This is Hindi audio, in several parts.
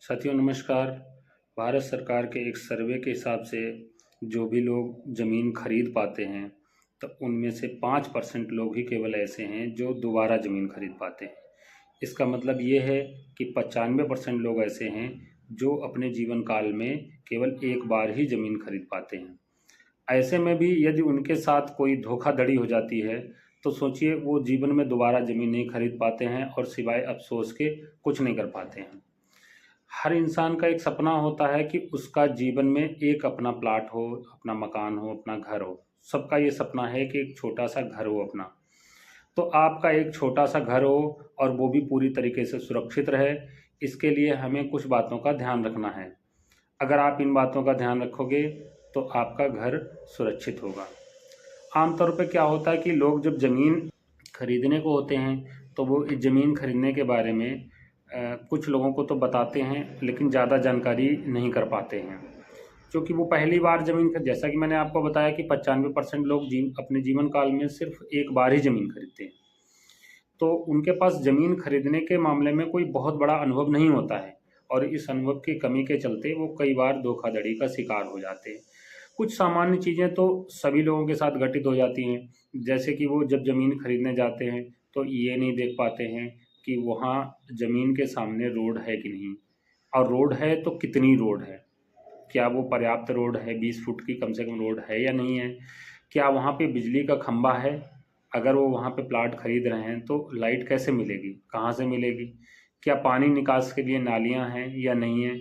साथियों नमस्कार। भारत सरकार के एक सर्वे के हिसाब से जो भी लोग ज़मीन खरीद पाते हैं तो उनमें से 5% लोग ही केवल ऐसे हैं जो दोबारा ज़मीन खरीद पाते हैं। इसका मतलब ये है कि 95% लोग ऐसे हैं जो अपने जीवन काल में केवल एक बार ही ज़मीन खरीद पाते हैं। ऐसे में भी यदि उनके साथ कोई धोखाधड़ी हो जाती है तो सोचिए वो जीवन में दोबारा ज़मीन नहीं खरीद पाते हैं और सिवाय अफसोस के कुछ नहीं कर पाते हैं। हर इंसान का एक सपना होता है कि उसका जीवन में एक अपना प्लाट हो, अपना मकान हो, अपना घर हो। सबका ये सपना है कि एक छोटा सा घर हो अपना। तो आपका एक छोटा सा घर हो और वो भी पूरी तरीके से सुरक्षित रहे, इसके लिए हमें कुछ बातों का ध्यान रखना है। अगर आप इन बातों का ध्यान रखोगे तो आपका घर सुरक्षित होगा। आमतौर पे क्या होता है कि लोग जब ज़मीन खरीदने को होते हैं तो वो इस ज़मीन खरीदने के बारे में कुछ लोगों को तो बताते हैं लेकिन ज़्यादा जानकारी नहीं कर पाते हैं, क्योंकि वो पहली बार ज़मीन खरीद, जैसा कि मैंने आपको बताया कि 95% लोग अपने जीवन काल में सिर्फ एक बार ही ज़मीन खरीदते हैं। तो उनके पास ज़मीन खरीदने के मामले में कोई बहुत बड़ा अनुभव नहीं होता है और इस अनुभव की कमी के चलते वो कई बार धोखाधड़ी का शिकार हो जाते हैं। कुछ सामान्य चीज़ें तो सभी लोगों के साथ घटित हो जाती हैं, जैसे कि वो जब ज़मीन खरीदने जाते हैं तो ये नहीं देख पाते हैं कि वहाँ ज़मीन के सामने रोड है कि नहीं, और रोड है तो कितनी रोड है, क्या वो पर्याप्त रोड है, 20 फुट की कम से कम रोड है या नहीं है, क्या वहाँ पे बिजली का खंभा है, अगर वो वहाँ पे प्लाट खरीद रहे हैं तो लाइट कैसे मिलेगी, कहाँ से मिलेगी, क्या पानी निकास के लिए नालियाँ हैं या नहीं है।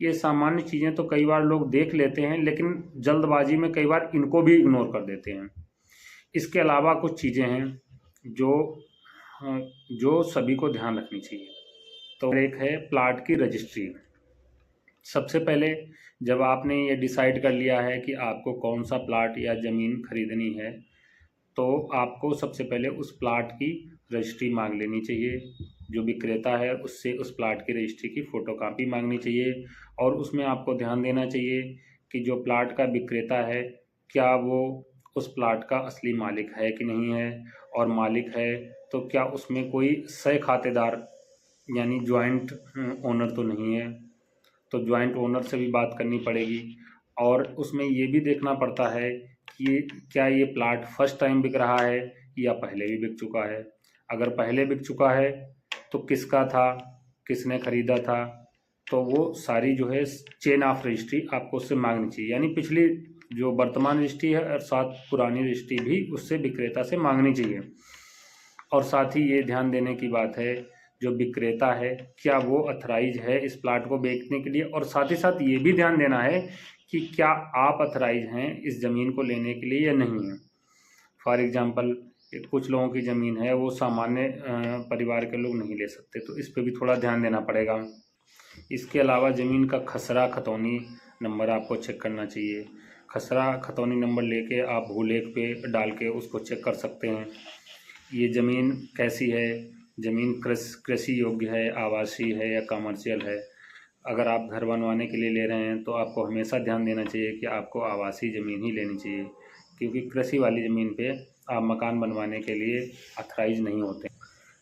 ये सामान्य चीज़ें तो कई बार लोग देख लेते हैं लेकिन जल्दबाजी में कई बार इनको भी इग्नोर कर देते हैं। इसके अलावा कुछ चीज़ें हैं जो जो सभी को ध्यान रखनी चाहिए। तो एक है प्लाट की रजिस्ट्री। सबसे पहले जब आपने ये डिसाइड कर लिया है कि आपको कौन सा प्लाट या ज़मीन खरीदनी है तो आपको सबसे पहले उस प्लाट की रजिस्ट्री मांग लेनी चाहिए। जो विक्रेता है उससे उस प्लाट की रजिस्ट्री की फ़ोटोकॉपी मांगनी चाहिए और उसमें आपको ध्यान देना चाहिए कि जो प्लाट का विक्रेता है क्या वो उस प्लाट का असली मालिक है कि नहीं है, और मालिक है तो क्या उसमें कोई सह खातेदार यानी जॉइंट ओनर तो नहीं है। तो जॉइंट ओनर से भी बात करनी पड़ेगी और उसमें ये भी देखना पड़ता है कि क्या ये प्लाट फर्स्ट टाइम बिक रहा है या पहले भी बिक चुका है। अगर पहले बिक चुका है तो किसका था, किसने ख़रीदा था, तो वो सारी जो है चेन ऑफ रजिस्ट्री आपको उससे मांगनी चाहिए, यानी पिछली जो वर्तमान रजिस्ट्री है और साथ पुरानी रजिस्ट्री भी उससे विक्रेता से मांगनी चाहिए। और साथ ही ये ध्यान देने की बात है जो विक्रेता है क्या वो अथराइज है इस प्लाट को बेचने के लिए, और साथ ही साथ ये भी ध्यान देना है कि क्या आप अथराइज हैं इस ज़मीन को लेने के लिए या नहीं है। फॉर एग्ज़ाम्पल कुछ लोगों की ज़मीन है वो सामान्य परिवार के लोग नहीं ले सकते, तो इस पर भी थोड़ा ध्यान देना पड़ेगा। इसके अलावा ज़मीन का खसरा खतौनी नंबर आपको चेक करना चाहिए। खसरा खतौनी नंबर लेके आप भूलेख पे डाल के उसको चेक कर सकते हैं ये ज़मीन कैसी है, ज़मीन कृषि योग्य है, आवासीय है या कमर्शियल है। अगर आप घर बनवाने के लिए ले रहे हैं तो आपको हमेशा ध्यान देना चाहिए कि आपको आवासीय ज़मीन ही लेनी चाहिए, क्योंकि कृषि वाली ज़मीन पे आप मकान बनवाने के लिए अथराइज नहीं होते।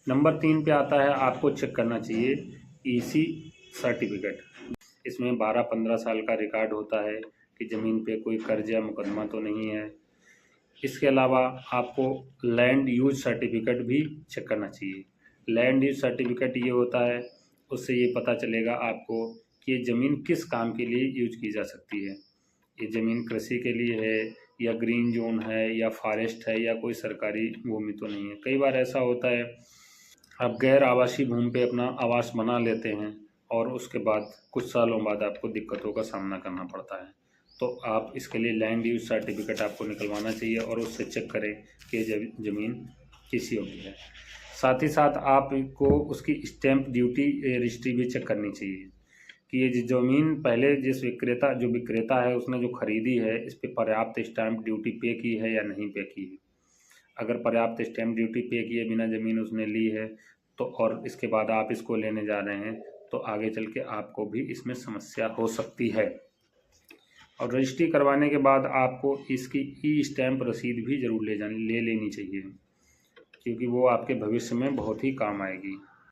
नंबर 3 पे आता है आपको चेक करना चाहिए ईसी सर्टिफिकेट। इसमें 12-15 साल का रिकॉर्ड होता है कि ज़मीन पे कोई कर्ज या मुकदमा तो नहीं है। इसके अलावा आपको लैंड यूज सर्टिफिकेट भी चेक करना चाहिए। लैंड यूज सर्टिफिकेट ये होता है, उससे ये पता चलेगा आपको कि ये ज़मीन किस काम के लिए यूज की जा सकती है। ये ज़मीन कृषि के लिए है या ग्रीन जोन है या फॉरेस्ट है या कोई सरकारी भूमि तो नहीं है। कई बार ऐसा होता है आप गैर आवासीय भूमि पे अपना आवास बना लेते हैं और उसके बाद कुछ सालों बाद आपको दिक्कतों का सामना करना पड़ता है। तो आप इसके लिए लैंड यूज सर्टिफिकेट आपको निकलवाना चाहिए और उससे चेक करें कि ज़मीन किस योग्य है। साथ ही साथ आपको उसकी स्टैंप ड्यूटी रजिस्ट्री भी चेक करनी चाहिए कि ये ज़मीन पहले जिस जो विक्रेता है उसने जो खरीदी है इस पर पर्याप्त स्टैंप ड्यूटी पे की है या नहीं पे की है। अगर पर्याप्त स्टैंप ड्यूटी पे किए बिना ज़मीन उसने ली है तो और इसके बाद आप इसको लेने जा रहे हैं तो आगे चल के आपको भी इसमें समस्या हो सकती है। और रजिस्ट्री करवाने के बाद आपको इसकी ई स्टैंप रसीद भी ज़रूर ले लेनी चाहिए, क्योंकि वो आपके भविष्य में बहुत ही काम आएगी।